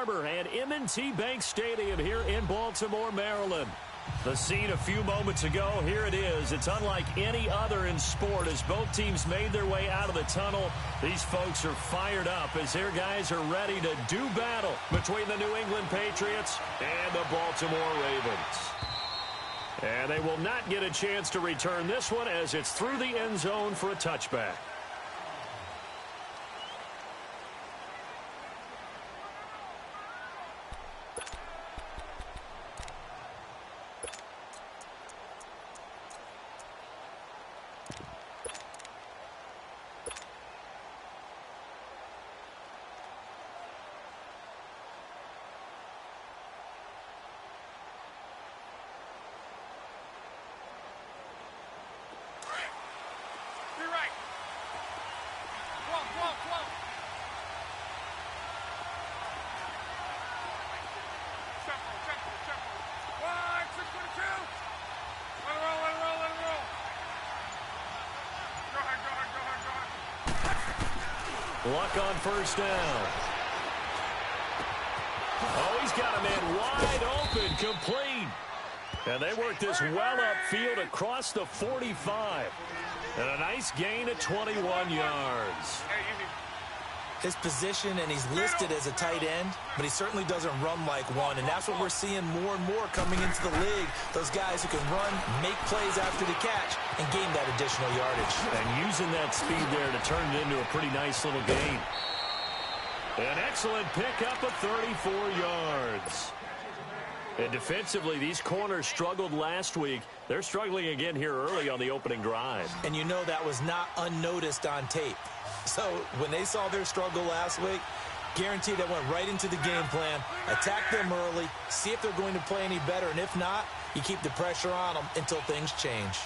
Harbor and M&T Bank Stadium here in Baltimore, Maryland. The scene a few moments ago, here it is. It's unlike any other in sport as both teams made their way out of the tunnel. These folks are fired up as their guys are ready to do battle between the New England Patriots and the Baltimore Ravens. And they will not get a chance to return this one as it's through the end zone for a touchback. Luck on first down. Oh, he's got a man wide open, complete. And they work this well upfield across the 45. And a nice gain of 21 yards. His position, and he's listed as a tight end, but he certainly doesn't run like one. And that's what we're seeing more and more coming into the league. Those guys who can run, make plays after the catch, and gain that additional yardage. And using that speed there to turn it into a pretty nice little gain. An excellent pickup of 34 yards. And defensively, these corners struggled last week. They're struggling again here early on the opening drive. And you know that was not unnoticed on tape. So when they saw their struggle last week, guaranteed they went right into the game plan, attack them early, see if they're going to play any better. And if not, you keep the pressure on them until things change.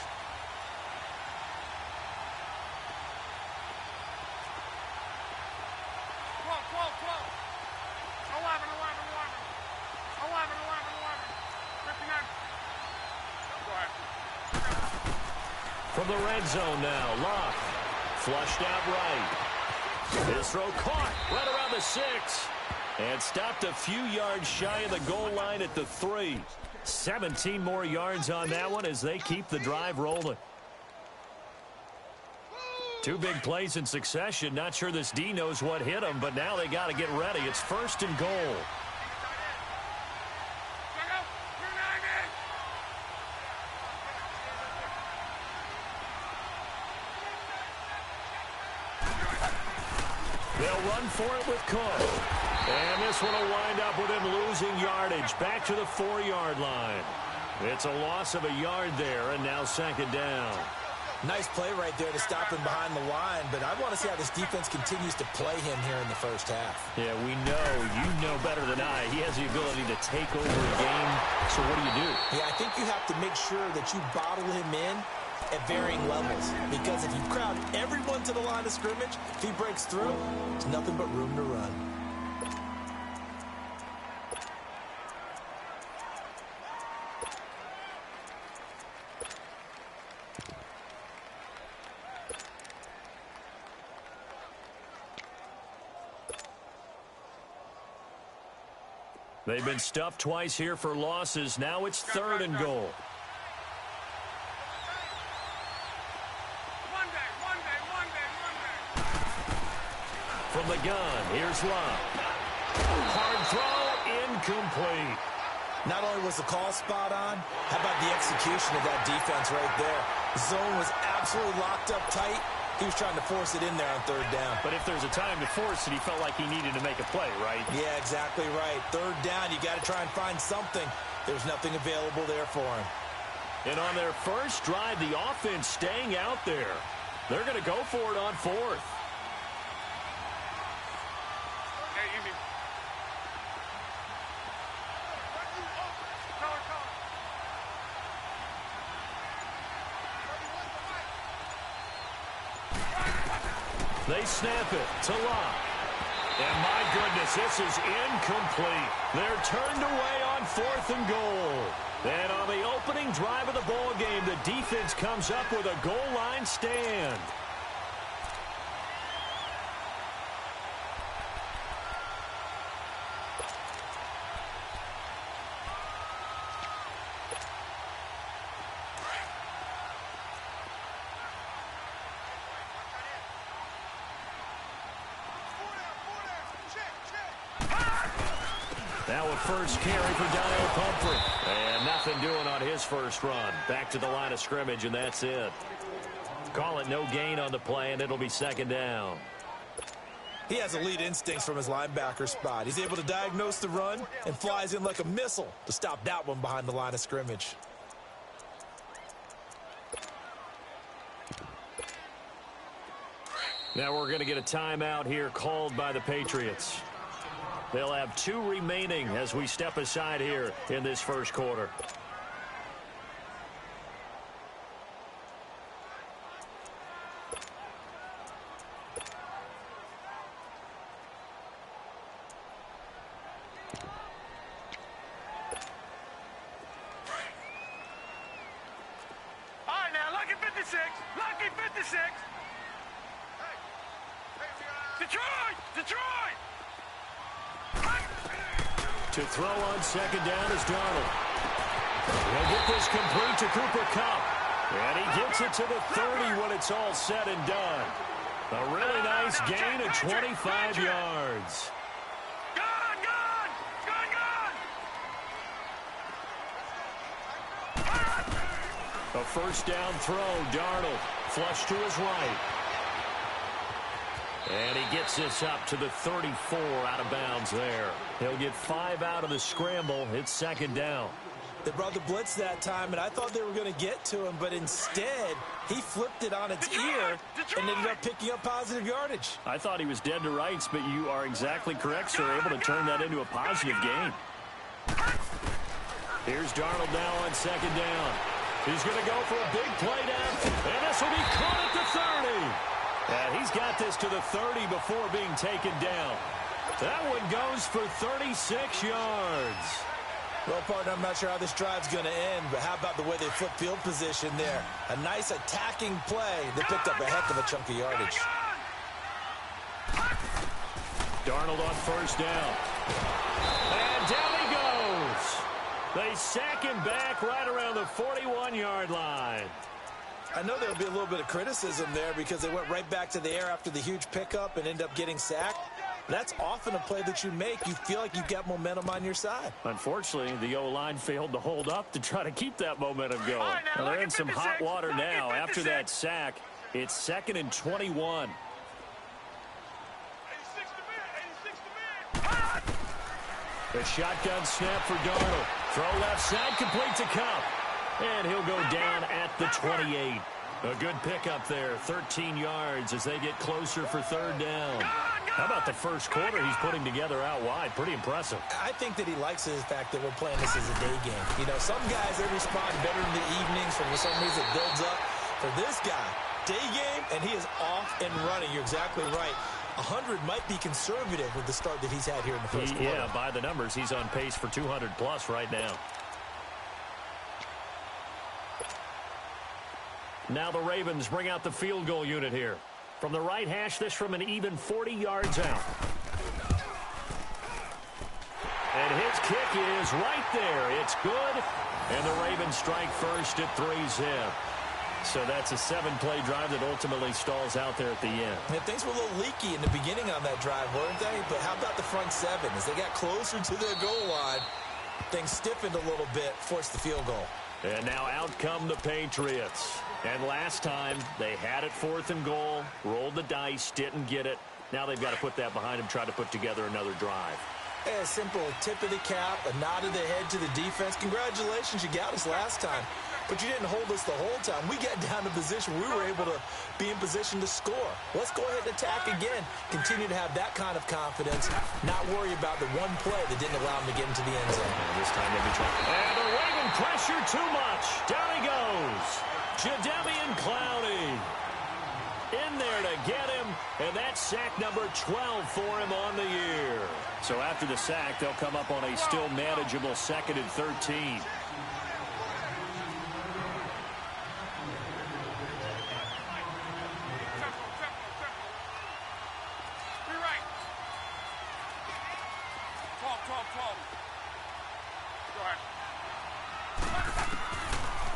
From the red zone now, Locke. Flushed out right. His throw caught right around the 6. And stopped a few yards shy of the goal line at the 3. 17 more yards on that one as they keep the drive rolling. Two big plays in succession. Not sure this D knows what hit him, but now they got to get ready. It's 1st and goal. They'll run for it with Cook. And this one will wind up with him losing yardage back to the 4-yard line. It's a loss of a yard there, and now 2nd down. Nice play right there to stop him behind the line, but I want to see how this defense continues to play him here in the first half. Yeah, we know. You know better than I. He has the ability to take over a game. So what do? Yeah, I think you have to make sure that you bottle him in at varying levels, because if you crowd everyone to the line of scrimmage, if he breaks through, there's nothing but room to run. They've been stuffed twice here for losses. Now it's 3rd and goal. From the gun, here's Locke. Hard throw, incomplete. Not only was the call spot on, how about the execution of that defense right there? The zone was absolutely locked up tight. He was trying to force it in there on 3rd down. But if there's a time to force it, he felt like he needed to make a play, right? Yeah, exactly right. 3rd down, you got to try and find something. There's nothing available there for him. And on their first drive, the offense staying out there. They're going to go for it on 4th. They snap it to Locke. And my goodness, this is incomplete. They're turned away on 4th and goal. And on the opening drive of the ball game, the defense comes up with a goal line stand. Now a first carry for Daniel Pumphrey. And nothing doing on his first run. Back to the line of scrimmage, and that's it. Call it no gain on the play, and it'll be second down. He has elite instincts from his linebacker spot. He's able to diagnose the run and flies in like a missile to stop that one behind the line of scrimmage. Now we're going to get a timeout here called by the Patriots. They'll have 2 remaining as we step aside here in this first quarter. All right, now, lucky 56. Lucky 56. Detroit! Detroit! To throw on second down is Darnold. He'll get this complete to Cooper Kupp. And he gets it to the 30 when it's all said and done. A really nice gain of 25 yards. Gone! Gone! Gone! Gone! A first down throw. Darnold flush to his right. And he gets this up to the 34 out of bounds there. He'll get 5 out of the scramble. It's second down. They brought the blitz that time, and I thought they were going to get to him, but instead, he flipped it on its ear and ended up picking up positive yardage. I thought he was dead to rights, but you are exactly correct, sir. Able to turn that into a positive gain. Here's Darnold now on second down. He's going to go for a big play down, and this will be caught at the 30. And he's got this to the 30 before being taken down. That one goes for 36 yards. Well, partner, I'm not sure how this drive's going to end, but how about the way they flip field position there? A nice attacking play. They picked up a heck of a chunk of yardage. Darnold on first down. And down he goes. They sack him back right around the 41-yard line. I know there'll be a little bit of criticism there because they went right back to the air after the huge pickup and end up getting sacked. That's often a play that you make. You feel like you've got momentum on your side. Unfortunately, the O-line failed to hold up to try to keep that momentum going. Well, they're in some hot water now. After that sack, it's 2nd and 21. The shotgun snap for Darnold. Throw left side, complete to Kupp. And he'll go down at the 28. A good pickup there, 13 yards as they get closer for third down. How about the first quarter he's putting together out wide? Pretty impressive. I think that he likes the fact that we're playing this as a day game. You know, some guys, they respond better in the evenings. For some reason, it builds up. For this guy, day game, and he is off and running. You're exactly right. 100 might be conservative with the start that he's had here in the first quarter. Yeah, by the numbers, he's on pace for 200-plus right now. Now the Ravens bring out the field goal unit here. From the right hash, this from an even 40 yards out. And his kick is right there. It's good. And the Ravens strike first at 3-zip. So that's a 7-play drive that ultimately stalls out there at the end. Yeah, things were a little leaky in the beginning on that drive, weren't they? But how about the front 7? As they got closer to their goal line, things stiffened a little bit, forced the field goal. And now out come the Patriots. And last time, they had it 4th and goal, rolled the dice, didn't get it. Now they've got to put that behind them, try to put together another drive. A simple tip of the cap, a nod of the head to the defense. Congratulations, you got us last time. But you didn't hold us the whole time. We got down to position. We were able to be in position to score. Let's go ahead and attack again. Continue to have that kind of confidence. Not worry about the one play that didn't allow them to get into the end zone. And this time they'll be trying. And the Raven pressure too much. Down he goes. Jadeveon Clowney in there to get him, and that's sack number 12 for him on the year. So after the sack, they'll come up on a still manageable 2nd and 13.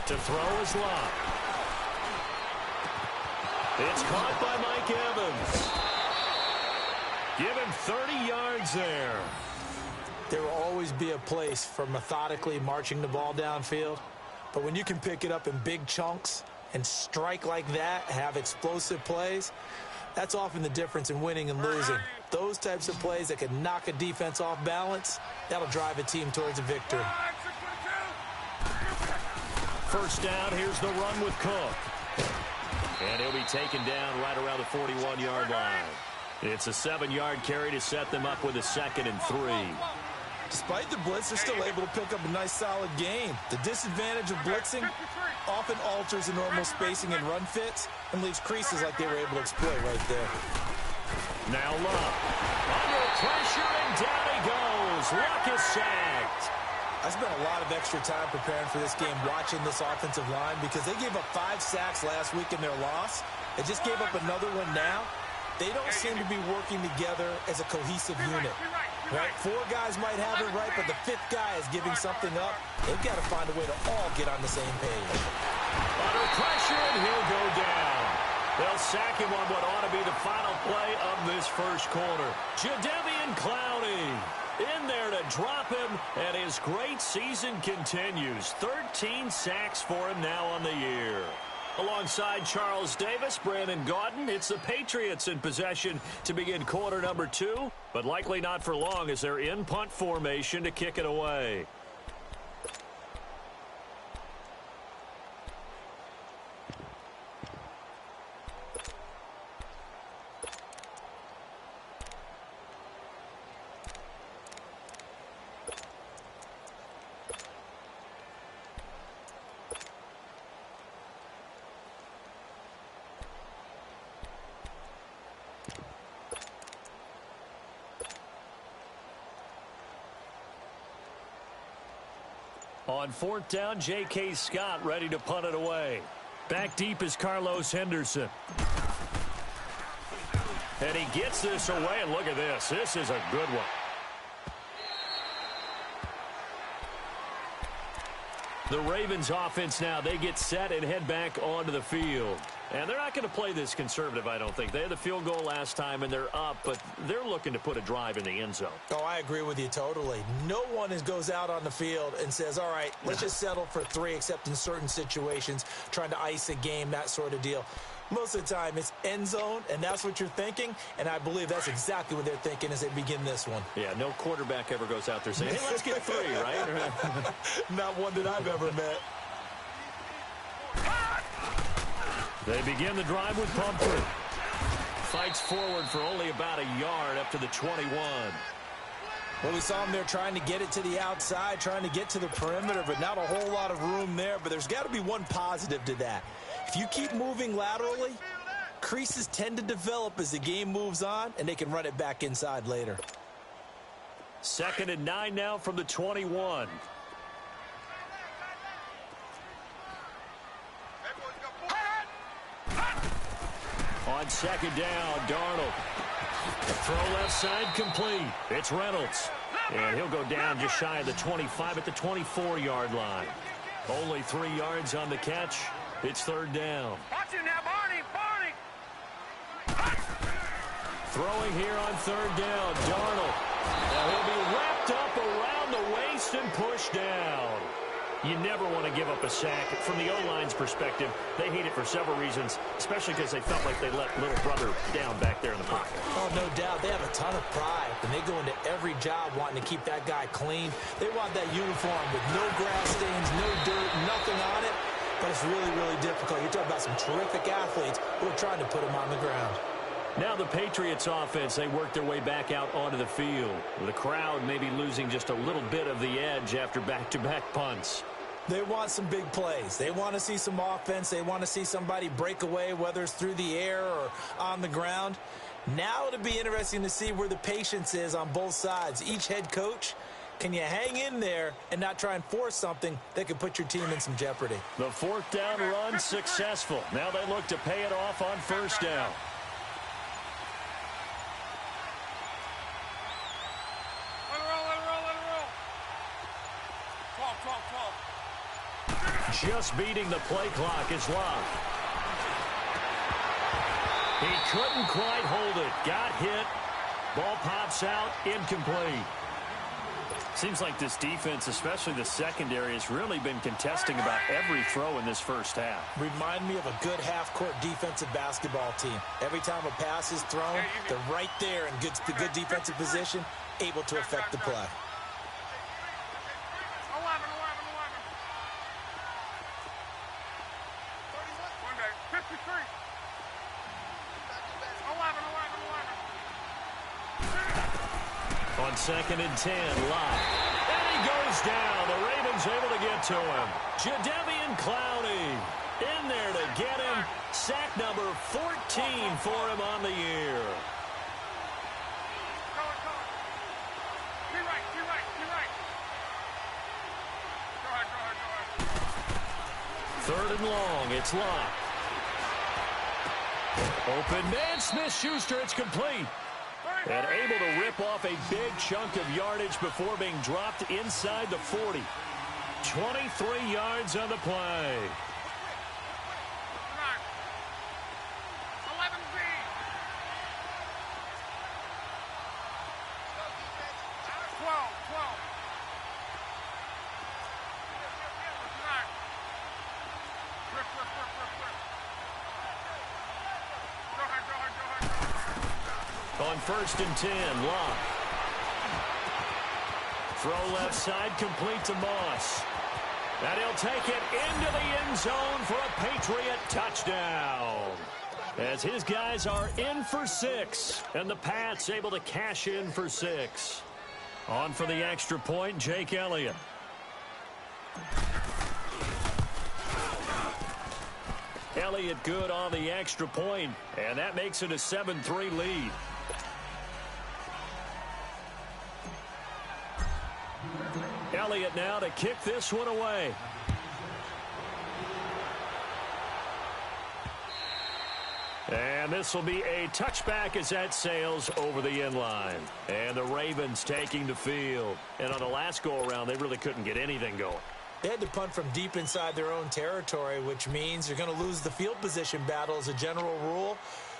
To throw is Locke. It's caught by Mike Evans. Give him 30 yards there. They were always always be a place for methodically marching the ball downfield. But when you can pick it up in big chunks and strike like that, have explosive plays, that's often the difference in winning and losing. Those types of plays that can knock a defense off balance, that'll drive a team towards a victory. First down, here's the run with Cook. And he'll be taken down right around the 41-yard line. It's a 7-yard carry to set them up with a 2nd and 3. Despite the blitz, they're still able to pick up a nice, solid gain. The disadvantage of blitzing often alters the normal spacing and run fits and leaves creases like they were able to exploit right there. Now Luck. Under pressure, and down he goes. Luck is sacked. I spent a lot of extra time preparing for this game watching this offensive line because they gave up 5 sacks last week in their loss. They just gave up another one now. They don't seem to be working together as a cohesive unit. Right? 4 guys might have it right, but the 5th guy is giving something up. They've got to find a way to all get on the same page. Under pressure, and he'll go down. They'll sack him on what ought to be the final play of this first quarter. Jadeveon Clowney in there to drop him, and his great season continues. 13 sacks for him now on the year. Alongside Charles Davis, Brandon Gaudin, it's the Patriots in possession to begin quarter number 2, but likely not for long as they're in punt formation to kick it away. On 4th down, J.K. Scott ready to punt it away. Back deep is Carlos Henderson. And he gets this away, and look at this. This is a good one. The Ravens offense now, they get set and head back onto the field. And they're not going to play this conservative, I don't think. They had the field goal last time, and they're up, but they're looking to put a drive in the end zone. Oh, I agree with you totally. No one goes out on the field and says, all right, let's just settle for 3, except in certain situations, trying to ice a game, that sort of deal. Most of the time, it's end zone, and that's what you're thinking, and I believe that's exactly what they're thinking as they begin this one. Yeah, no quarterback ever goes out there saying, hey, let's get 3, right? Not one that I've ever met. They begin the drive with Pumphrey. Fights forward for only about a yard up to the 21. Well, we saw him there trying to get it to the outside, trying to get to the perimeter, but not a whole lot of room there. But there's got to be one positive to that. If you keep moving laterally, creases tend to develop as the game moves on, and they can run it back inside later. 2nd and 9 now from the 21. On 2nd down, Darnold. Throw left side complete. It's Reynolds. And he'll go down just shy of the 25 at the 24-yard line. Only 3 yards on the catch. It's 3rd down. Watch it now, Barney! Throwing here on 3rd down, Darnold. Now he'll be wrapped up around the waist and pushed down. You never want to give up a sack. From the O-line's perspective, they hate it for several reasons, especially because they felt like they let little brother down back there in the pocket. Oh, no doubt. They have a ton of pride, and they go into every job wanting to keep that guy clean. They want that uniform with no grass stains, no dirt, nothing on it, but it's really, really difficult. You're talking about some terrific athletes who are trying to put him on the ground. Now the Patriots offense, they work their way back out onto the field. The crowd maybe losing just a little bit of the edge after back-to-back punts. They want some big plays. They want to see some offense. They want to see somebody break away, whether it's through the air or on the ground. Now it'll be interesting to see where the patience is on both sides. Each head coach, can you hang in there and not try and force something that could put your team in some jeopardy? The 4th down run successful. Now they look to pay it off on 1st down. Just beating the play clock is Love. He couldn't quite hold it. Got hit. Ball pops out. Incomplete. Seems like this defense, especially the secondary, has really been contesting about every throw in this first half. Remind me of a good half-court defensive basketball team. Every time a pass is thrown, they're right there in good defensive position, able to affect the play. 2nd and 10, Locke. And he goes down. The Ravens able to get to him. Jadeveon Clowney in there to get him. Sack number 14 for him on the year. Third and long. It's Locke. Open man, Smith-Schuster. It's complete. And able to rip off a big chunk of yardage before being dropped inside the 40. 23 yards on the play. 1st and 10, Locke. Throw left side, complete to Moss. And he'll take it into the end zone for a Patriot touchdown. As his guys are in for 6, and the Pats able to cash in for 6. On for the extra point, Jake Elliott. Elliott good on the extra point, and that makes it a 7-3 lead. Elliott now to kick this one away. And this will be a touchback as that sails over the end line. And the Ravens taking the field. And on the last go-around, they really couldn't get anything going. They had to punt from deep inside their own territory, which means you're going to lose the field position battle as a general rule.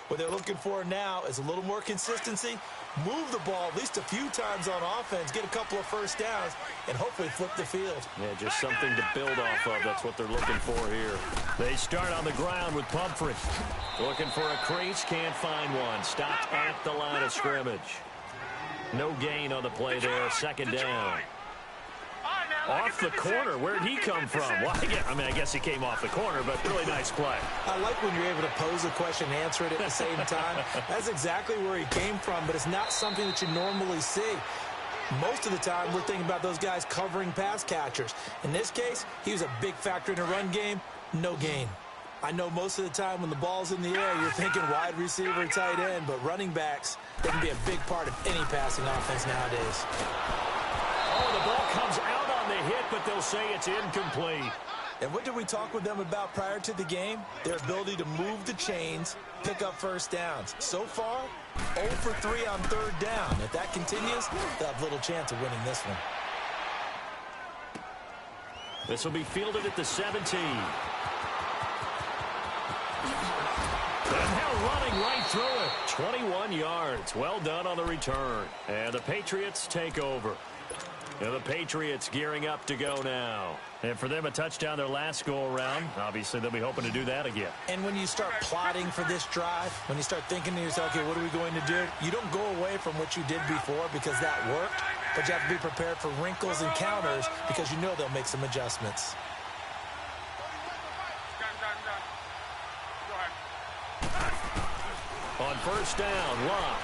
What they're looking for now is a little more consistency, move the ball at least a few times on offense, get a couple of first downs, and hopefully flip the field. Yeah, just something to build off of. That's what they're looking for here. They start on the ground with Pumphrey. Looking for a crease, can't find one. Stopped at the line of scrimmage. No gain on the play there, 2nd down. Off the corner. Where'd he come from? Well, I guess he came off the corner, but really nice play. I like when you're able to pose a question and answer it at the same time. That's exactly where he came from, but it's not something that you normally see. Most of the time, we're thinking about those guys covering pass catchers. In this case, he was a big factor in the run game. No gain. I know most of the time when the ball's in the air, you're thinking wide receiver, tight end, but running backs, they can be a big part of any passing offense nowadays. Oh, the ball comes out on the hit, but they'll say it's incomplete. And what did we talk with them about prior to the game? Their ability to move the chains, pick up first downs. So far, 0 for 3 on 3rd down. If that continues, they'll have little chance of winning this one. This will be fielded at the 17. And now running right through it. 21 yards. Well done on the return. And the Patriots take over. And the Patriots gearing up to go now. And for them, a touchdown their last go-around. Obviously, they'll be hoping to do that again. And when you start plotting for this drive, when you start thinking to yourself, okay, what are we going to do? You don't go away from what you did before because that worked, but you have to be prepared for wrinkles and counters because you know they'll make some adjustments. On 1st down, Locke.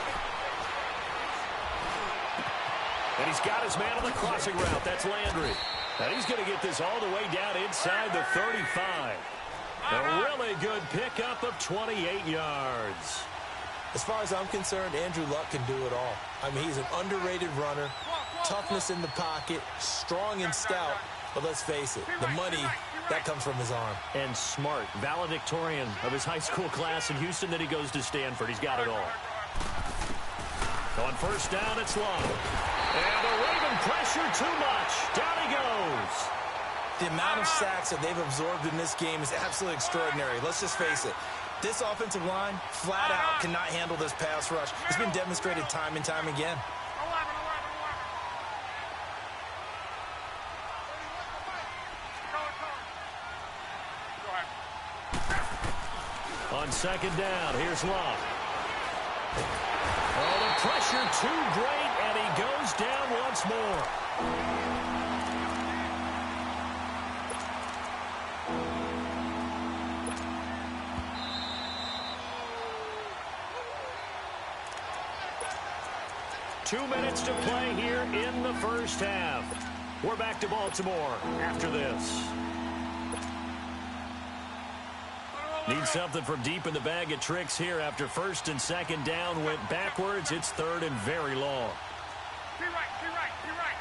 And he's got his man on the crossing route. That's Landry. And he's going to get this all the way down inside the 35. A really good pickup of 28 yards. As far as I'm concerned, Andrew Luck can do it all. I mean, he's an underrated runner, toughness in the pocket, strong and stout. But let's face it, the money, that comes from his arm. And smart, valedictorian of his high school class in Houston, then he goes to Stanford. He's got it all. On 1st down, it's Long. And the Raven pressure too much. Down he goes. The amount of sacks that they've absorbed in this game is absolutely extraordinary. Let's just face it. This offensive line, flat out, cannot handle this pass rush. It's been demonstrated time and time again. On second down, here's Love. Oh, the pressure too great, and he goes down once more. Two minutes to play here in the first half. We're back to Baltimore after this. Need something from deep in the bag of tricks here after first and second down went backwards. It's third and very long. Be right, be right, be right.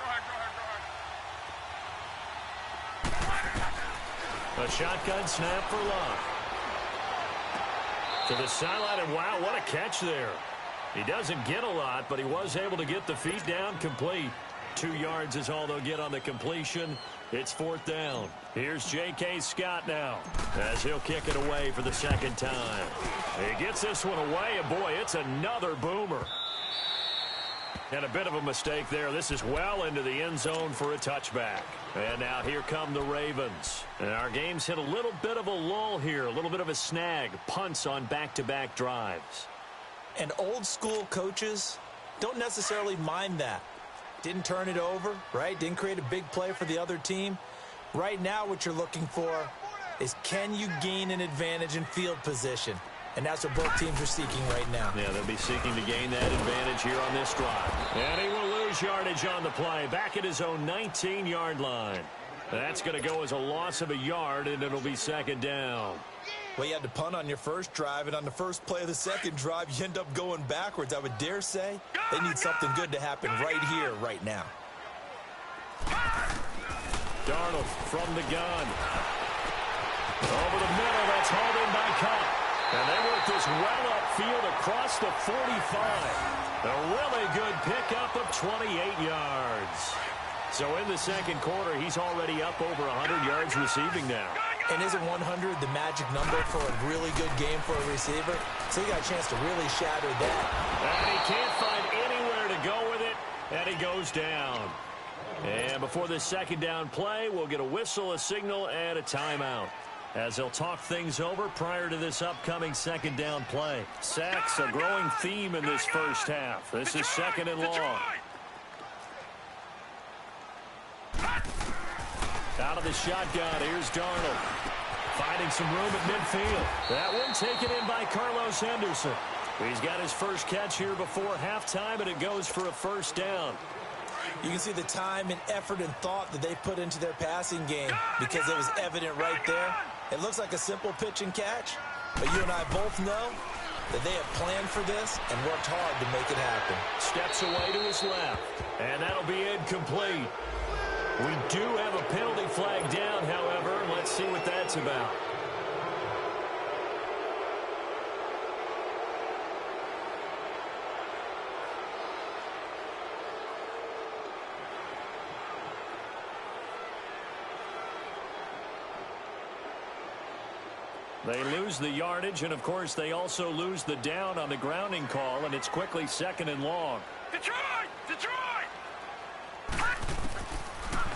Go ahead. A shotgun snap for Love. To the sideline, and wow, what a catch there. He doesn't get a lot, but he was able to get the feet down complete. 2 yards is all they'll get on the completion. It's fourth down. Here's J.K. Scott now as he'll kick it away for the second time. He gets this one away, and boy, it's another boomer. And a bit of a mistake there. This is well into the end zone for a touchback. And now here come the Ravens. And our game's hit a little bit of a lull here, a little bit of a snag. Punts on back-to-back drives. And old-school coaches don't necessarily mind that. Didn't turn it over, right? Didn't create a big play for the other team. Right now what you're looking for is, can you gain an advantage in field position? And that's what both teams are seeking right now. Yeah, they'll be seeking to gain that advantage here on this drive. And he will lose yardage on the play, back at his own 19-yard line. That's going to go as a loss of a yard, and it'll be second down. Well, you had to punt on your first drive, and on the first play of the second drive, you end up going backwards. I would dare say they need something good to happen right here, right now. Darnold from the gun. Over the middle, that's hauled in by Cup. And they work this well upfield across the 45. A really good pickup of 28 yards. So in the second quarter, he's already up over 100 yards receiving now. And isn't 100 the magic number for a really good game for a receiver? So he got a chance to really shatter that. And he can't find anywhere to go with it, and he goes down. And before this second down play, we'll get a whistle, a signal, and a timeout, as they'll talk things over prior to this upcoming second down play. Sacks, a growing theme in this first half. This is second and long. Out of the shotgun, here's Darnold. Finding some room at midfield. That one taken in by Carlos Henderson. He's got his first catch here before halftime, and it goes for a first down. You can see the time and effort and thought that they put into their passing game, because it was evident right there. It looks like a simple pitch and catch, but you and I both know that they have planned for this and worked hard to make it happen. Steps away to his left, and that'll be incomplete. We do have a penalty flag down, however. Let's see what that's about. They lose the yardage, and, of course, they also lose the down on the grounding call, and it's quickly second and long. Detroit! Detroit!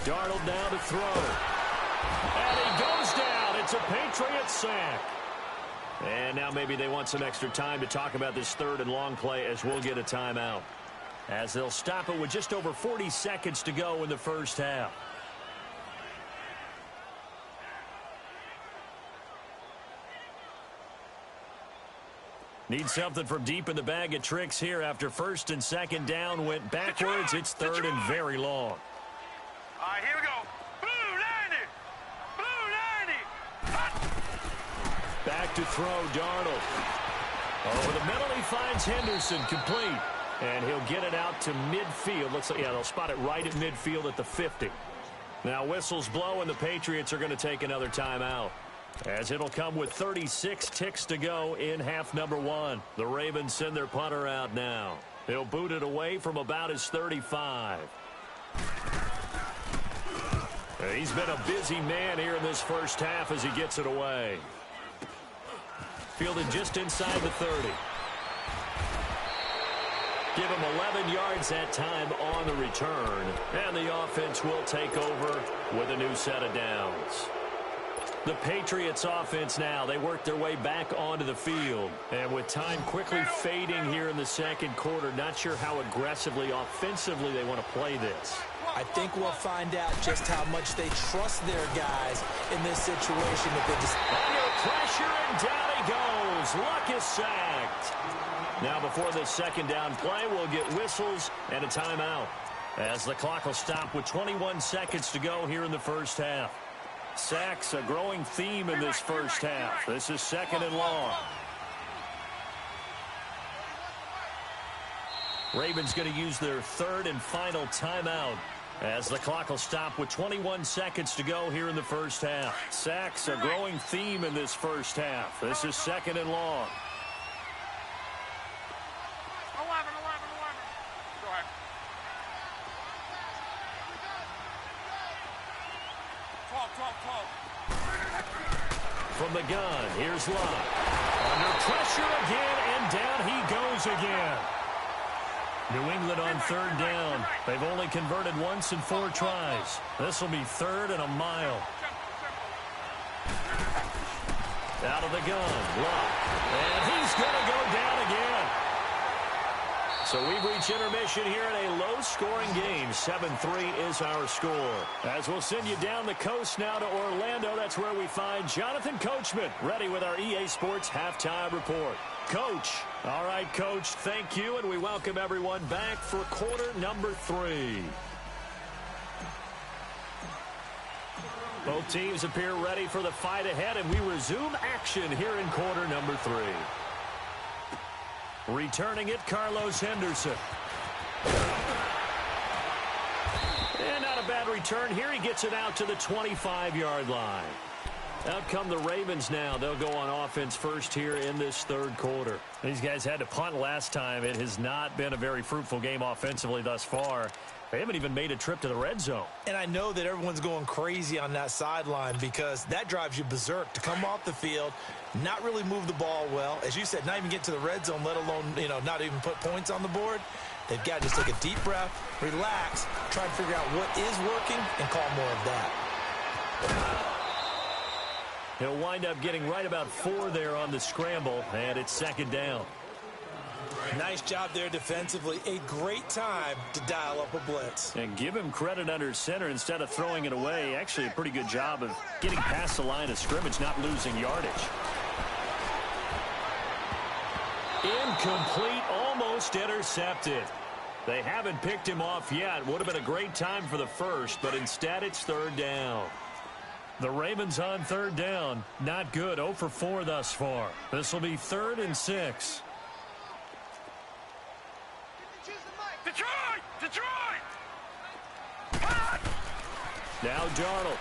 Darnold now to throw. And he goes down. It's a Patriots sack. And now maybe they want some extra time to talk about this third and long play, as we'll get a timeout, as they'll stop it with just over 40 seconds to go in the first half. Need something from deep in the bag of tricks here after first and second down went backwards. It's third and very long. All right, here we go. Blue 90! Blue 90! Back to throw, Darnold. Over the middle, he finds Henderson, complete. And he'll get it out to midfield. Looks like, yeah, they'll spot it right at midfield at the 50. Now whistles blow, and the Patriots are going to take another timeout, as it'll come with 36 ticks to go in half number one. The Ravens send their punter out now. He'll boot it away from about his 35. He's been a busy man here in this first half as he gets it away. Fielded just inside the 30. Give him 11 yards that time on the return. And the offense will take over with a new set of downs. The Patriots offense now. They work their way back onto the field. And with time quickly fading here in the second quarter, not sure how aggressively, offensively they want to play this. I think we'll find out just how much they trust their guys in this situation. If they just... Under pressure, and down he goes. Luck is sacked. Now before this second down play, we'll get whistles and a timeout, as the clock will stop with 21 seconds to go here in the first half. Sacks a growing theme in this first half. This is second and long. Ravens going to use their third and final timeout, as the clock will stop with 21 seconds to go here in the first half. Sacks a growing theme in this first half. This is second and long. 11. Go ahead. From the gun, here's Locke. Under pressure again, and down he goes again. New England on third down. They've only converted once in 4 tries. This will be third and a mile. Out of the gun, Locke. And he's going to go down again. So we've reached intermission here in a low-scoring game. 7-3 is our score. As we'll send you down the coast now to Orlando, that's where we find Jonathan Coachman, ready with our EA Sports Halftime Report. Coach. All right, Coach, thank you, and we welcome everyone back for quarter number 3. Both teams appear ready for the fight ahead, and we resume action here in quarter number 3. Returning it, Carlos Henderson. And not a bad return here. He gets it out to the 25-yard line. Out come the Ravens now. They'll go on offense first here in this third quarter. These guys had to punt last time. It has not been a very fruitful game offensively thus far. They haven't even made a trip to the red zone. And I know that everyone's going crazy on that sideline because that drives you berserk to come off the field, not really move the ball well. As you said, not even get to the red zone, let alone, not even put points on the board. They've got to just take a deep breath, relax, try and figure out what is working, and call more of that. He'll wind up getting right about 4 there on the scramble, and it's second down. Nice job there defensively. A great time to dial up a blitz. And give him credit under center instead of throwing it away. Actually, a pretty good job of getting past the line of scrimmage, not losing yardage. Incomplete, almost intercepted. They haven't picked him off yet. Would have been a great time for the first, but instead it's third down. The Ravens on third down. Not good. 0 for 4 thus far. This will be 3rd and 6. Detroit! Now Darnold.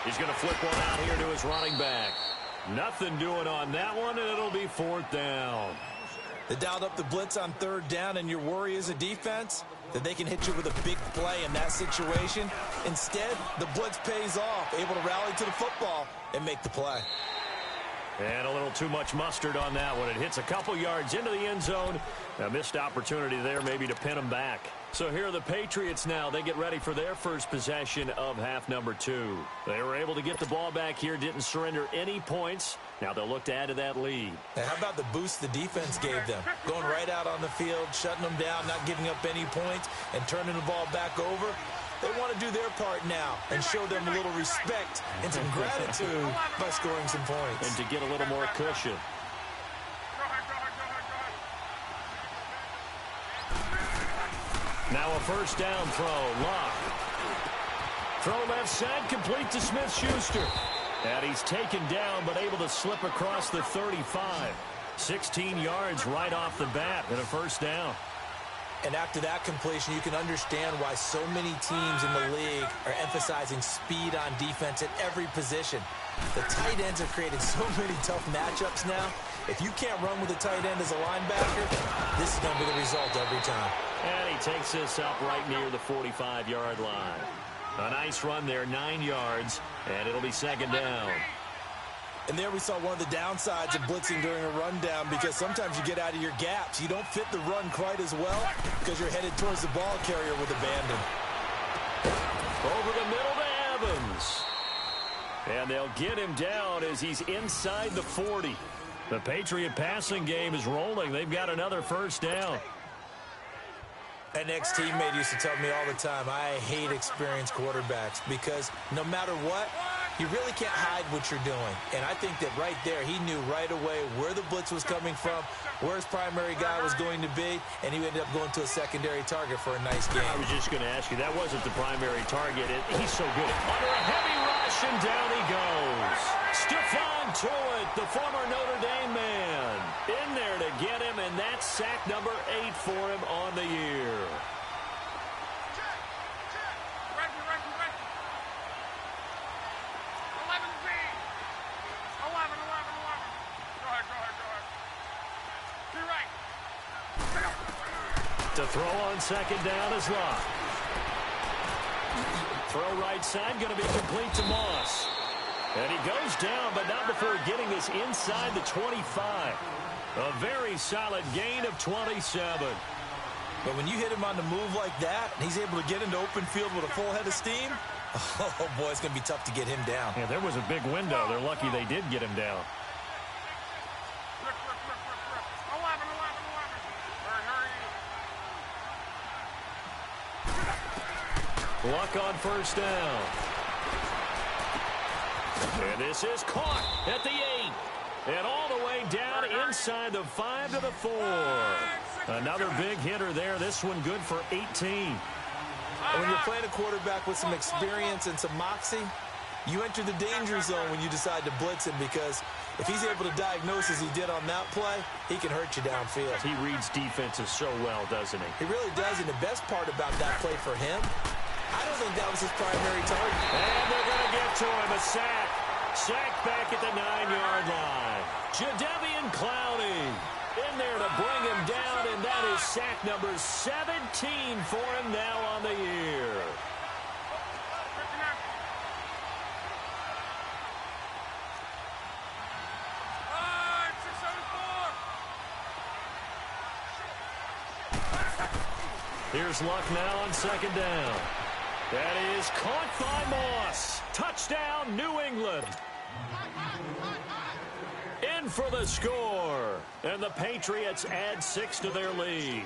He's going to flip one out here to his running back. Nothing doing on that one, and it'll be 4th down. They dialed up the blitz on third down, and your worry as a defense that they can hit you with a big play in that situation. Instead, the blitz pays off, able to rally to the football and make the play. And a little too much mustard on that one. It hits a couple yards into the end zone. A missed opportunity there maybe to pin them back. So here are the Patriots now. They get ready for their first possession of half number 2. They were able to get the ball back here, didn't surrender any points. Now they'll look to add to that lead. And how about the boost the defense gave them? Going right out on the field, shutting them down, not giving up any points, and turning the ball back over. They want to do their part now and show them a little respect and some gratitude by scoring some points. And to get a little more cushion. Now a first down throw. Locke. Throw left side, complete to Smith-Schuster. And he's taken down, but able to slip across the 35. 16 yards right off the bat and a first down. And after that completion, you can understand why so many teams in the league are emphasizing speed on defense at every position. The tight ends have created so many tough matchups now. If you can't run with a tight end as a linebacker, this is going to be the result every time. And he takes this up right near the 45-yard line. A nice run there, 9 yards, and it'll be second down. And there we saw one of the downsides of blitzing during a rundown, because sometimes you get out of your gaps. You don't fit the run quite as well because you're headed towards the ball carrier with abandon. Over the middle to Evans. And they'll get him down as he's inside the 40. The Patriot passing game is rolling. They've got another first down. An ex-teammate used to tell me all the time, I hate experienced quarterbacks because no matter what, you really can't hide what you're doing. And I think that right there, he knew right away where the blitz was coming from, where his primary guy was going to be, and he ended up going to a secondary target for a nice game. I was just going to ask you, that wasn't the primary target. He's so good. Under a heavy rush, and down he goes. Stephon Tuitt, the former Notre Dame man, in there to get him, and that's sack number 8 for him on the year. To throw on second down is Locke. Throw right side, going to be complete to Moss. And he goes down, but not before getting this inside the 25. A very solid gain of 27. But when you hit him on the move like that, and he's able to get into open field with a full head of steam, oh, boy, it's going to be tough to get him down. Yeah, there was a big window. They're lucky they did get him down. Luck on first down. And this is caught at the 8. And all the way down inside the 5 to the 4. Another big hitter there. This one good for 18. And when you're playing a quarterback with some experience and some moxie, you enter the danger zone when you decide to blitz him because if he's able to diagnose as he did on that play, he can hurt you downfield. He reads defenses so well, doesn't he? He really does, and the best part about that play for him, I don't think that was his primary target. And they're going to get to him. A sack. Sack back at the 9-yard line. Jadeveon Clowney in there to bring him down, and that is sack number 17 for him now on the year. Here's Luck now on second down. That is caught by Moss. Touchdown, New England. In for the score. And the Patriots add 6 to their lead.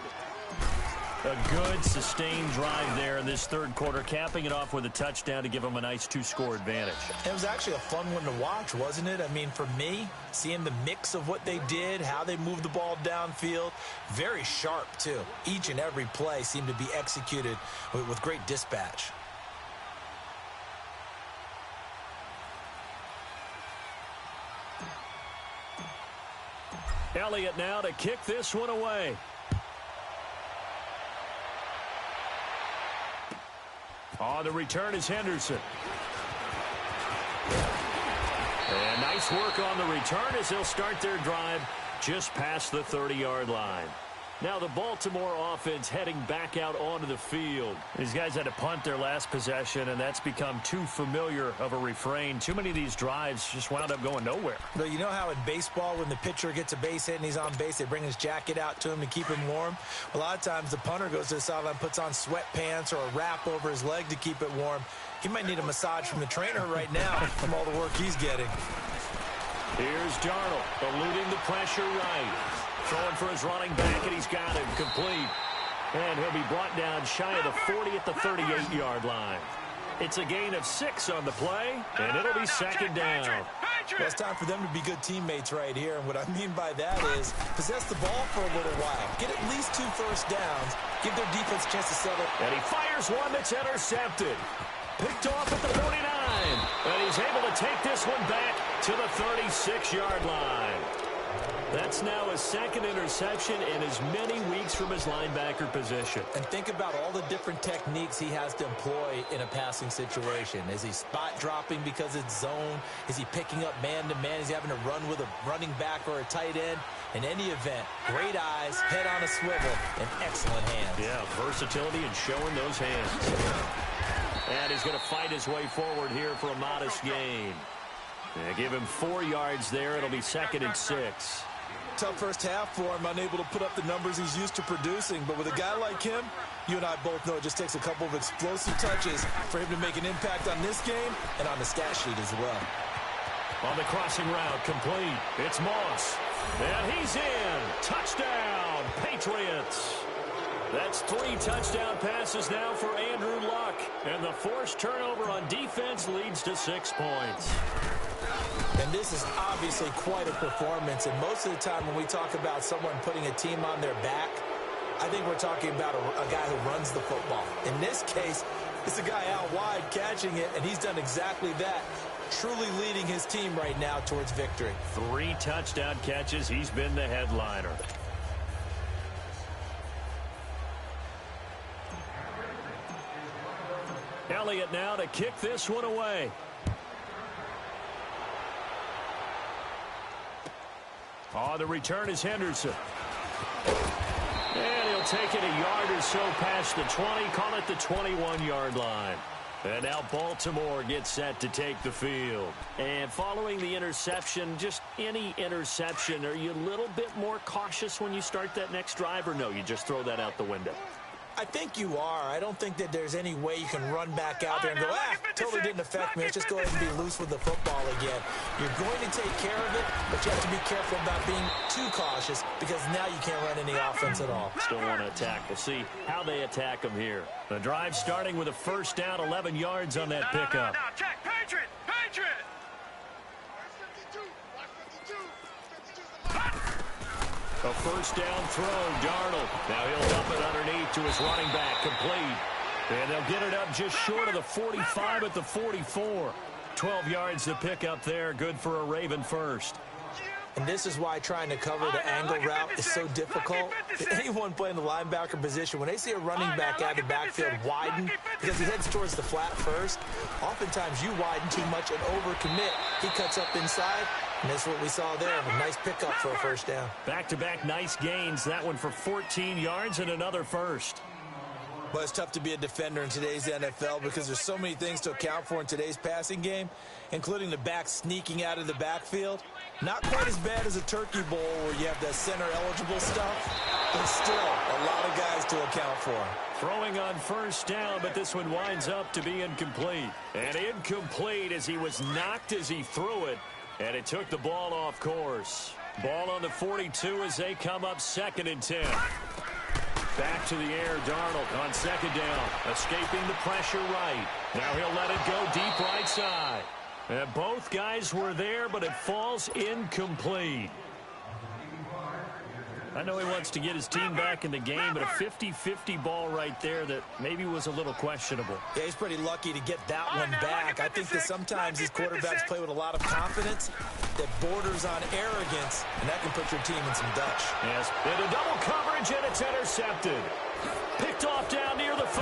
A good, sustained drive there in this third quarter, capping it off with a touchdown to give them a nice 2-score advantage. It was actually a fun one to watch, wasn't it? I mean, for me, seeing the mix of what they did, how they moved the ball downfield, very sharp, too. Each and every play seemed to be executed with great dispatch. Elliott now to kick this one away. On the return is Henderson. And nice work on the return as they'll start their drive just past the 30-yard line. Now the Baltimore offense heading back out onto the field. These guys had to punt their last possession, and that's become too familiar of a refrain. Too many of these drives just wound up going nowhere. But you know how in baseball, when the pitcher gets a base hit and he's on base, they bring his jacket out to him to keep him warm? A lot of times the punter goes to the sideline, puts on sweatpants or a wrap over his leg to keep it warm. He might need a massage from the trainer right now from all the work he's getting. Here's Darnold, eluding the pressure right. Throwing for his running back, and he's got him complete. And he'll be brought down shy of the 40 at the 38-yard line. It's a gain of 6 on the play, and it'll be second down. Well, it's time for them to be good teammates right here. And what I mean by that is possess the ball for a little while. Get at least 2 first downs. Give their defense a chance to settle. And he fires one that's intercepted. Picked off at the 49. And he's able to take this one back to the 36-yard line. That's now his second interception in as many weeks from his linebacker position. And think about all the different techniques he has to employ in a passing situation. Is he spot dropping because it's zone? Is he picking up man-to-man? Is he having to run with a running back or a tight end? In any event, great eyes, head on a swivel, and excellent hands. Yeah, versatility and showing those hands. And he's going to fight his way forward here for a modest gain. They give him 4 yards there. It'll be second and 6. tough first half for him, unable to put up the numbers he's used to producing. But with a guy like him, you and I both know it just takes a couple of explosive touches for him to make an impact on this game and on the stat sheet as well. On the crossing route, complete. It's Moss. And he's in. Touchdown, Patriots. That's 3 touchdown passes now for Andrew Luck. And the forced turnover on defense leads to 6 points. And this is obviously quite a performance. And most of the time when we talk about someone putting a team on their back, I think we're talking about a guy who runs the football. In this case, it's a guy out wide catching it, and he's done exactly that, truly leading his team right now towards victory. 3 touchdown catches. He's been the headliner. Elliott now to kick this one away. Oh, the return is Henderson. And he'll take it a yard or so past the 20, call it the 21-yard line. And now Baltimore gets set to take the field. And following the interception, just any interception, are you a little bit more cautious when you start that next drive, or no, you just throw that out the window? I think you are. I don't think that there's any way you can run back out there and go, totally didn't affect me. Let's just go ahead and be loose with the football again. You're going to take care of it, but you have to be careful about being too cautious because now you can't run any offense at all. Still want to attack. We'll see how they attack them here. The drive starting with a first down, 11 yards on that pickup. No, check. Patriot! Patriot! A first down throw, Darnold. Now he'll dump it underneath to his running back, complete. And they'll get it up just short of the 45 at the 44. 12 yards to pick up there, good for a Raven first. And this is why trying to cover the angle route is so difficult. Anyone playing the linebacker position, when they see a running back out of the backfield widen, because he heads towards the flat first, oftentimes you widen too much and overcommit. He cuts up inside, and that's what we saw there. A nice pickup for a first down. Back-to-back nice gains. That one for 14 yards and another first. Well, it's tough to be a defender in today's NFL because there's so many things to account for in today's passing game, including the back sneaking out of the backfield. Not quite as bad as a turkey bowl where you have the center-eligible stuff, but still a lot of guys to account for. Throwing on first down, but this one winds up to be incomplete. And incomplete as he was knocked as he threw it, and it took the ball off course. Ball on the 42 as they come up 2nd and 10. Back to the air, Darnold on 2nd down, escaping the pressure right. Now he'll let it go deep right side. And both guys were there, but it falls incomplete. I know he wants to get his team back in the game, but a 50-50 ball right there that maybe was a little questionable. Yeah, he's pretty lucky to get that one back. I think that sometimes these quarterbacks play with a lot of confidence that borders on arrogance, and that can put your team in some Dutch. Yes, into double coverage, and it's intercepted. Picked off down near the 5.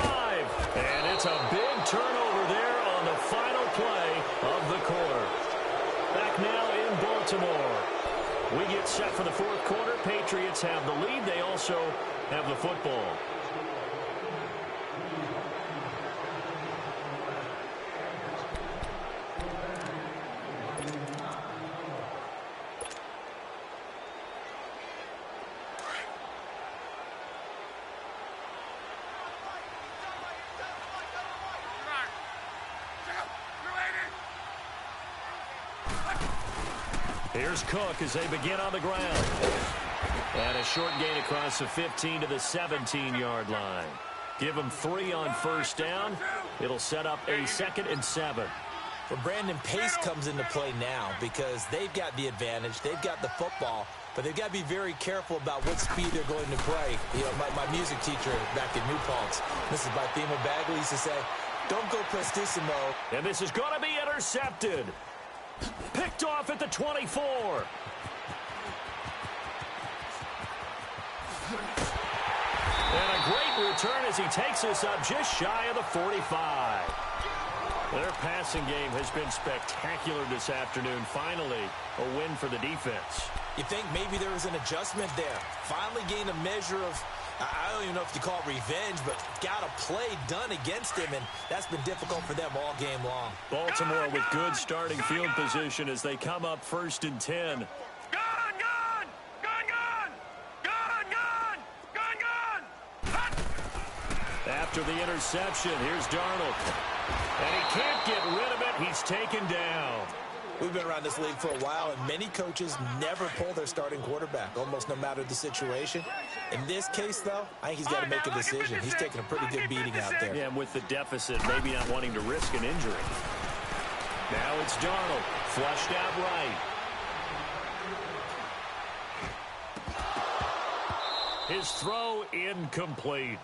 And it's a big turnover there on the final play of the quarter. Back now in Baltimore. We get set for the 4th quarter. Patriots have the lead. They also have the football. Here's Cook as they begin on the ground. And a short gain across the 15 to the 17-yard line. Give them 3 on first down. It'll set up a 2nd and 7. Well, Brandon, pace comes into play now because they've got the advantage. They've got the football, but they've got to be very careful about what speed they're going to play. You know, my music teacher back in New Paltz, Mrs. Bythema Bagley, used to say, don't go prestissimo. And this is going to be intercepted. Picked off at the 24. And a great return as he takes us up just shy of the 45. Their passing game has been spectacular this afternoon. Finally, a win for the defense. You think maybe there was an adjustment there. Finally gained a measure of, I don't even know if you call it revenge, but got a play done against him, and that's been difficult for them all game long. Baltimore with good starting field position as they come up 1st and 10. Gone! After the interception, here's Darnold. And he can't get rid of it. He's taken down. We've been around this league for a while, and many coaches never pull their starting quarterback, almost no matter the situation. In this case, though, I think he's got to make a decision. He's taking a pretty good beating out there. Yeah, and with the deficit, maybe not wanting to risk an injury. Now it's Darnold, flushed out right. His throw incomplete.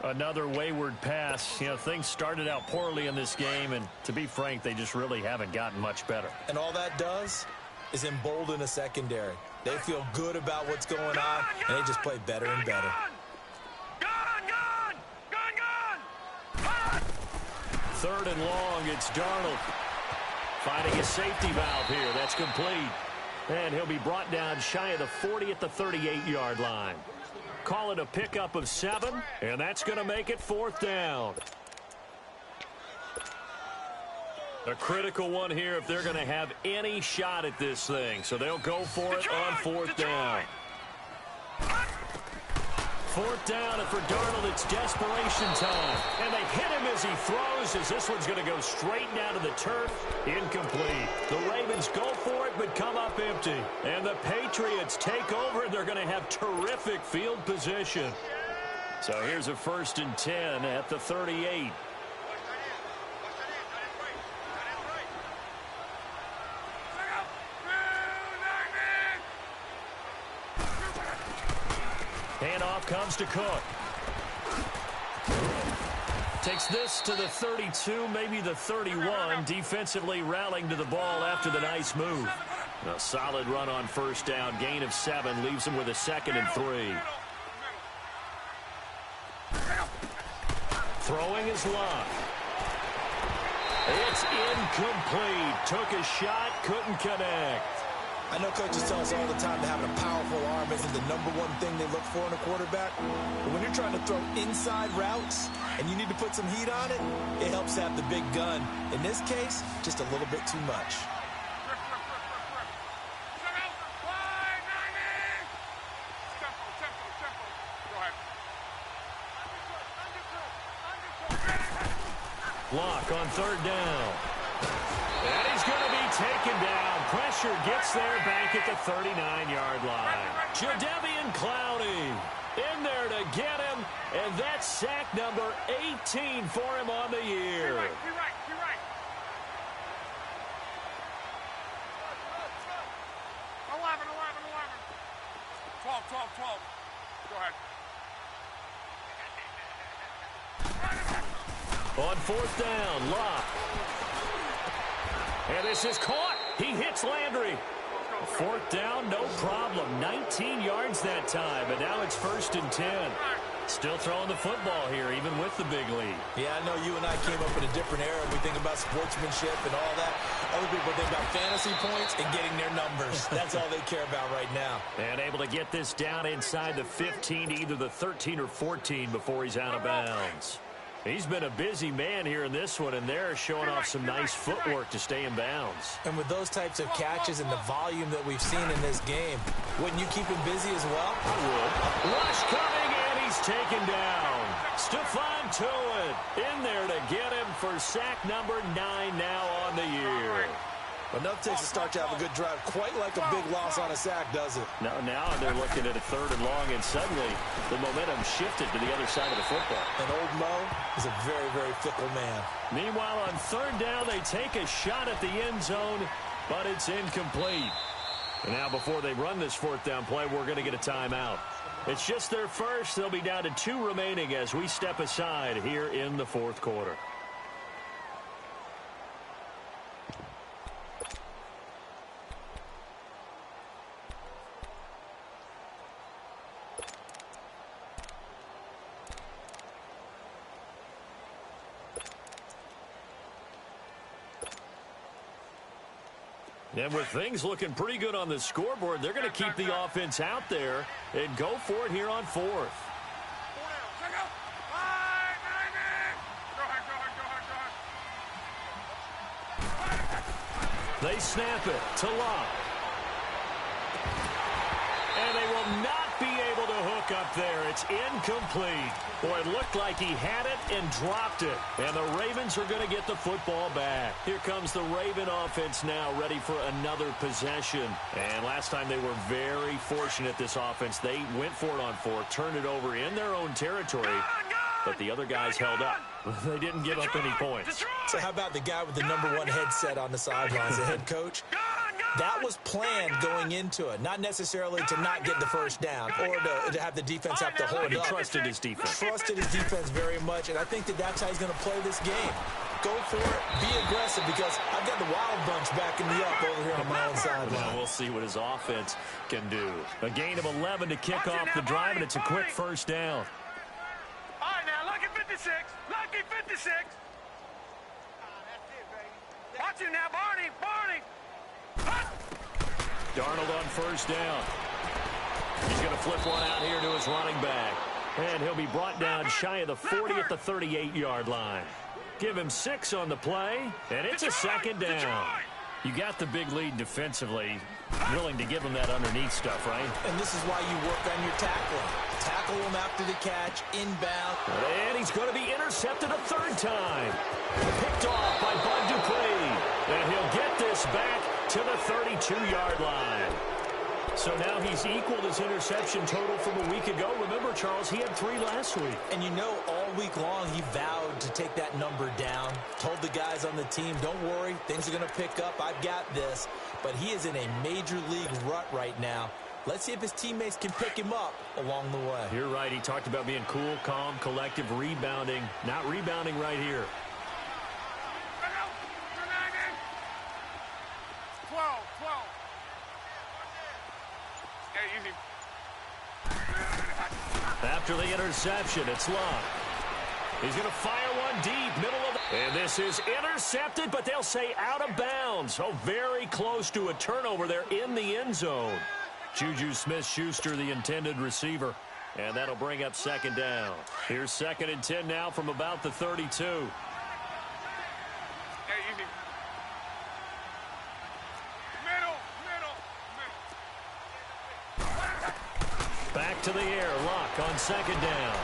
Another wayward pass. You know, things started out poorly in this game, and to be frank, they just really haven't gotten much better. And all that does is embolden a secondary. They feel good about what's going on, and they just play better and better. Third and long, it's Darnold. Finding a safety valve here. That's complete. And he'll be brought down shy of the 40 at the 38-yard line. Call it a pickup of 7, and that's going to make it 4th down. A critical one here if they're going to have any shot at this thing. So they'll go for it on 4th down. 4th down, and for Darnold, it's desperation time. And they hit him as he throws, as this one's going to go straight down to the turf. Incomplete. The Ravens go for it, but come up empty. And the Patriots take over, and they're going to have terrific field position. So here's a 1st and 10 at the 38. Handoff comes to Cook. Takes this to the 32, maybe the 31. Defensively rallying to the ball after the nice move. A solid run on 1st down. Gain of 7 leaves him with a 2nd and 3. Throwing his Luck. It's incomplete. Took a shot, couldn't connect. I know coaches tell us all the time that having a powerful arm isn't the #1 thing they look for in a quarterback. But when you're trying to throw inside routes and you need to put some heat on it, it helps have the big gun. In this case, just a little bit too much. Block on 3rd down. And he's going to be taken down. Pressure gets there back at the 39-yard line. Jadeveon Clowney in there to get him. And that's sack number 18 for him on the year. 12. Go ahead. On 4th down, Locke. And this is caught. He hits Landry. 4th down, no problem. 19 yards that time, but now it's 1st and 10. Still throwing the football here, even with the big lead. Yeah, I know you and I came up in a different era. We think about sportsmanship and all that. Other people think about fantasy points and getting their numbers. That's all they care about right now. And able to get this down inside the 15, either the 13 or 14 before he's out of bounds. He's been a busy man here in this one, and they're showing off some nice footwork to stay in bounds. And with those types of catches and the volume that we've seen in this game, wouldn't you keep him busy as well? I would. Rush coming, and he's taken down. Stephon Tuitt in there to get him for sack number 9 now on the year. Enough takes to start to have a good drive. Quite like a big loss on a sack, does it? No, now they're looking at a 3rd and long, and suddenly the momentum shifted to the other side of the football. And old Mo is a very, very fickle man. Meanwhile, on 3rd down, they take a shot at the end zone, but it's incomplete. And now before they run this 4th down play, we're going to get a timeout. It's just their first. They'll be down to 2 remaining as we step aside here in the 4th quarter. And with things looking pretty good on the scoreboard, they're going to keep the offense out there and go for it here on 4th. They snap it to Locke. And they will not be able to hook up there. it's incomplete. Boy, it looked like he had it and dropped it. And the Ravens are going to get the football back. Here comes the Raven offense now, ready for another possession. And last time they were very fortunate, this offense. They went for it on 4, turned it over in their own territory, but the other guys held up. They didn't give up any points. So how about the guy with the #1 headset on the sidelines, the head coach? That was planned going into it, not necessarily to not get the first down or to have the defense have to hold He up. trusted his defense. Trusted his defense very much, and I think that's how he's going to play this game. Go for it, be aggressive, because I've got the wild bunch backing me up over here on my own sideline. Well, we'll see what his offense can do. A gain of 11 to kick off the drive, and it's a quick first down. All right, now, lucky 56. Lucky 56. Watch it now, Barney. Barney. Darnold on first down. He's going to flip one out here to his running back. And he'll be brought down shy of the 40 at the 38-yard line. Give him 6 on the play, and it's a second down. You got the big lead defensively, willing to give him that underneath stuff, right? And this is why you work on your tackling. Tackle him after the catch, inbound. And he's going to be intercepted a third time. Picked off by Bud Dupree. And he'll get this back to the 32-yard line. So now he's equaled his interception total from a week ago. Remember, Charles, he had 3 last week. And you know, all week long, he vowed to take that number down. Told the guys on the team, don't worry, things are going to pick up. I've got this. But he is in a major league rut right now. Let's see if his teammates can pick him up along the way. You're right. He talked about being cool, calm, collective, rebounding. Not rebounding right here. 12. Hey, easy. After the interception, it's Locke. He's going to fire one deep, middle of the... And this is intercepted, but they'll say out of bounds. Oh, very close to a turnover there in the end zone. Juju Smith-Schuster, the intended receiver. And that'll bring up second down. Here's 2nd and 10 now from about the 32. Hey, easy. Middle. Back to the air. Locke on second down.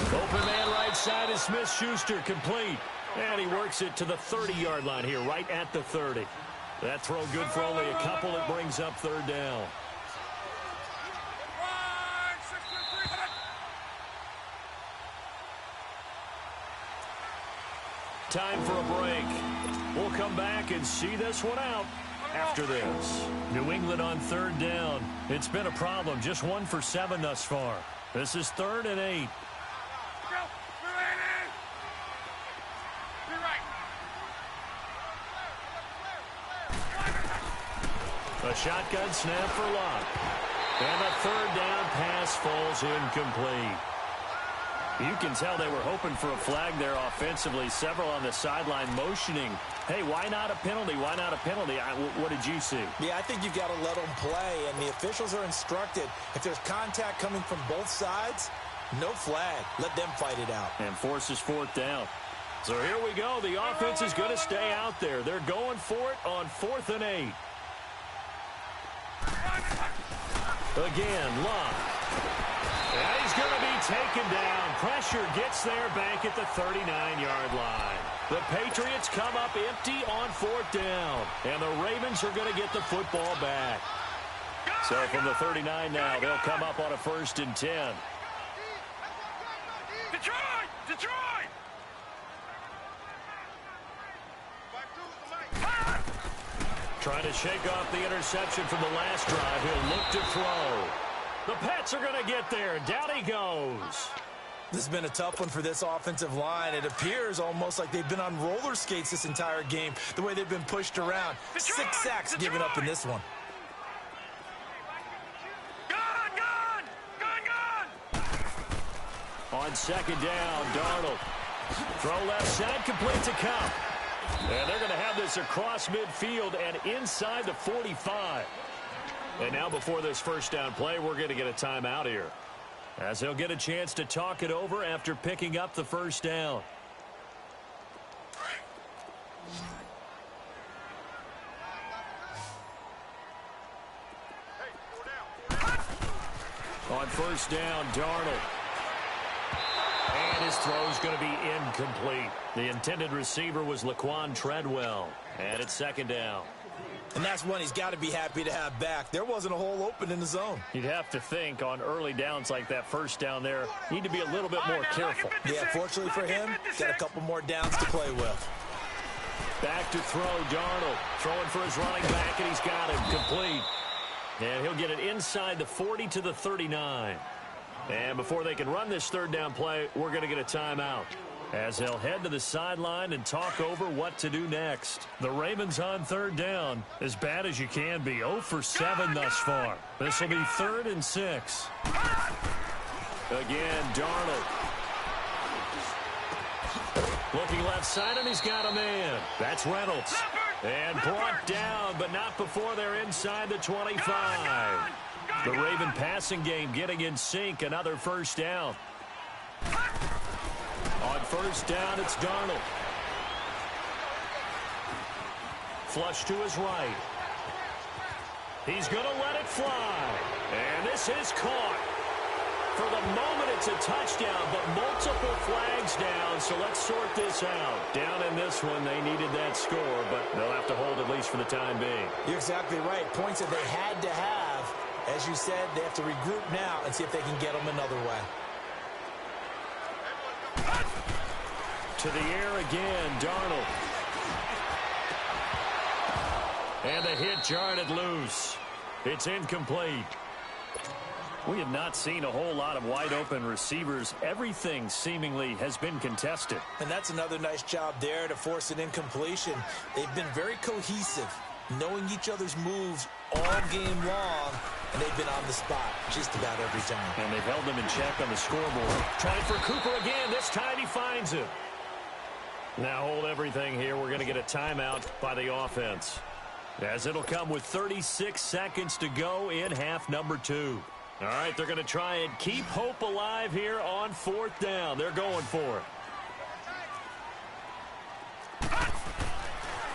Open man right side is Smith-Schuster, complete. And he works it to the 30-yard line here, right at the 30. That throw good for only a couple. It brings up third down. Time for a break. We'll come back and see this one out after this. New England on third down. It's been a problem. Just 1 for 7 thus far. This is 3rd and 8. A shotgun snap for Locke. And a 3rd down pass falls incomplete. You can tell they were hoping for a flag there offensively. Several on the sideline motioning. Hey, why not a penalty? Why not a penalty? What did you see? Yeah, I think you've got to let them play, and the officials are instructed. If there's contact coming from both sides, no flag. Let them fight it out. And forces 4th down. So here we go. The offense is going to stay out there. They're going for it on 4th and 8. Again, Locke. And he's going to be taken down. Pressure gets there back at the 39-yard line. The Patriots come up empty on 4th down. And the Ravens are going to get the football back. So from the 39 now, they'll come up on a 1st and 10. Detroit! Trying to shake off the interception from the last drive. He'll look to throw. The Pats are going to get there. Down he goes. This has been a tough one for this offensive line. It appears almost like they've been on roller skates this entire game, the way they've been pushed around. 6 sacks given up in this one. On 2nd down, Darnold. Throw left side, complete to Cup. And they're going to have this across midfield and inside the 45. And now before this first down play, we're going to get a timeout here, as he'll get a chance to talk it over after picking up the first down. On first down, Darnold. And his throw's going to be incomplete. The intended receiver was Laquan Treadwell. And it's second down. And that's one he's got to be happy to have back. There wasn't a hole open in the zone. You'd have to think on early downs like that first down there, need to be a little bit more careful. Yeah, fortunately for him, got a couple more downs to play with. Back to throw, Darnold. Throwing for his running back, and he's got him complete. And he'll get it inside the 40 to the 39. And before they can run this third down play, we're going to get a timeout, as they'll head to the sideline and talk over what to do next. The Ravens on third down, as bad as you can be, 0 for 7 thus far. This will be 3rd and 6. Again, Darnold. Looking left side, and he's got a man. That's Reynolds. And brought down, but not before they're inside the 25. The Raven passing game getting in sync. Another first down. On first down, it's Darnold. Flush to his right. He's going to let it fly. And this is caught. For the moment, it's a touchdown, but multiple flags down, so let's sort this out. Down in this one, they needed that score, but they'll have to hold at least for the time being. You're exactly right. Points that they had to have. As you said, they have to regroup now and see if they can get them another way. To the air again, Darnold. And the hit jarred loose. It's incomplete. We have not seen a whole lot of wide-open receivers. Everything seemingly has been contested. And that's another nice job there to force an incompletion. They've been very cohesive, knowing each other's moves all game long, and they've been on the spot just about every time. And they've held them in check on the scoreboard. Trying for Cooper again. This time he finds him. Now hold everything here. We're going to get a timeout by the offense, as it'll come with 36 seconds to go in half number 2. All right, they're going to try and keep hope alive here on 4th down. They're going for it.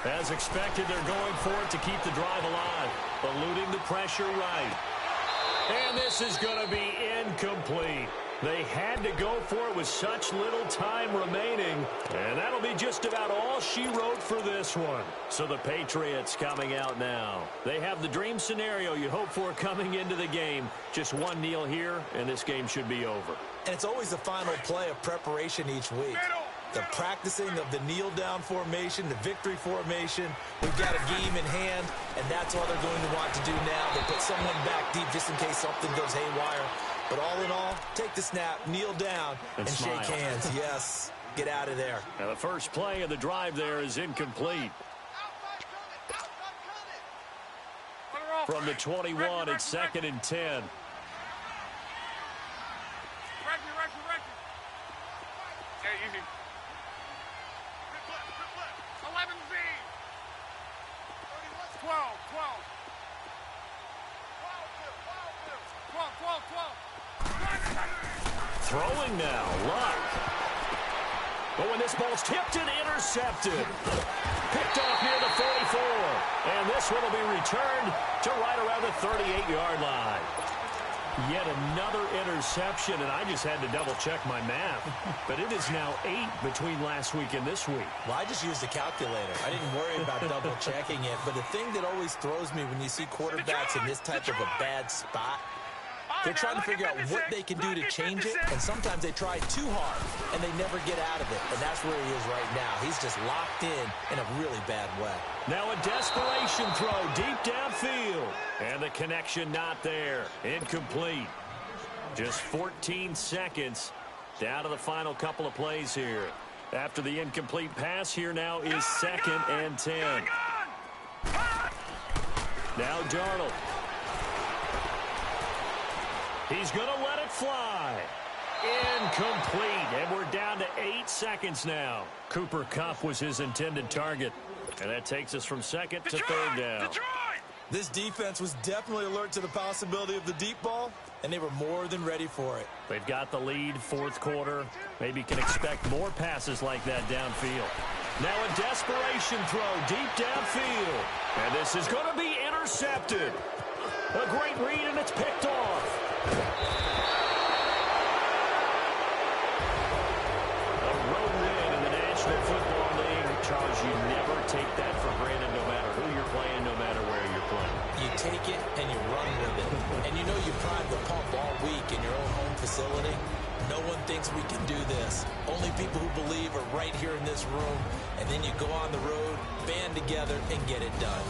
As expected, they're going for it to keep the drive alive, eluding the pressure right. And this is going to be incomplete. They had to go for it with such little time remaining, and that'll be just about all she wrote for this one. So the Patriots coming out now. They have the dream scenario you hope for coming into the game. Just one kneel here, and this game should be over. And it's always the final play of preparation each week. The practicing of the kneel-down formation, the victory formation. We've got a game in hand, and that's all they're going to want to do now. They put someone back deep just in case something goes haywire. But all in all, take the snap, kneel down, and shake hands. Yes, get out of there. Now the first play of the drive there is incomplete. From the 21, it's 2nd and 10. Hey, easy. 11Z. 12. 12. Throwing now, Luck. But when this ball's tipped and intercepted. Picked off near the 44. And this one will be returned to right around the 38-yard line. Yet another interception, and I just had to double-check my math. But it is now 8 between last week and this week. Well, I just used a calculator. I didn't worry about double-checking it. But the thing that always throws me when you see quarterbacks in this type of a bad spot, they're trying to figure out what they can do to change it, and sometimes they try too hard, and they never get out of it. And that's where he is right now. He's just locked in a really bad way. Now a desperation throw deep downfield. And the connection not there. Incomplete. Just 14 seconds down to the final couple of plays here. After the incomplete pass, here now is 2nd and 10. Now Darnold. He's going to let it fly. Incomplete. And we're down to 8 seconds now. Cooper Kupp was his intended target. And that takes us from 2nd to 3rd down. This defense was definitely alert to the possibility of the deep ball, and they were more than ready for it. They've got the lead, 4th quarter. Maybe can expect more passes like that downfield. Now a desperation throw deep downfield. And this is going to be intercepted. A great read, and it's picked off. A road win in the National Football League. Charles, you never take that for granted no matter who you're playing, no matter where you're playing. You take it and you run with it. And you know you prime the pump all week in your own home facility. No one thinks we can do this. Only people who believe are right here in this room. And then you go on the road, band together, and get it done.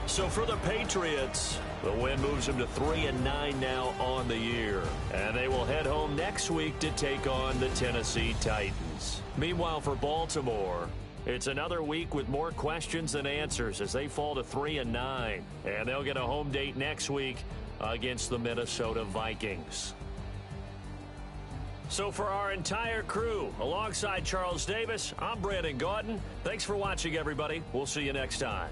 So for the Patriots, the win moves them to 3-9 now on the year. And they will head home next week to take on the Tennessee Titans. Meanwhile, for Baltimore, it's another week with more questions than answers as they fall to 3-9. And they'll get a home date next week against the Minnesota Vikings. So for our entire crew, alongside Charles Davis, I'm Brandon Gaudin. Thanks for watching, everybody. We'll see you next time.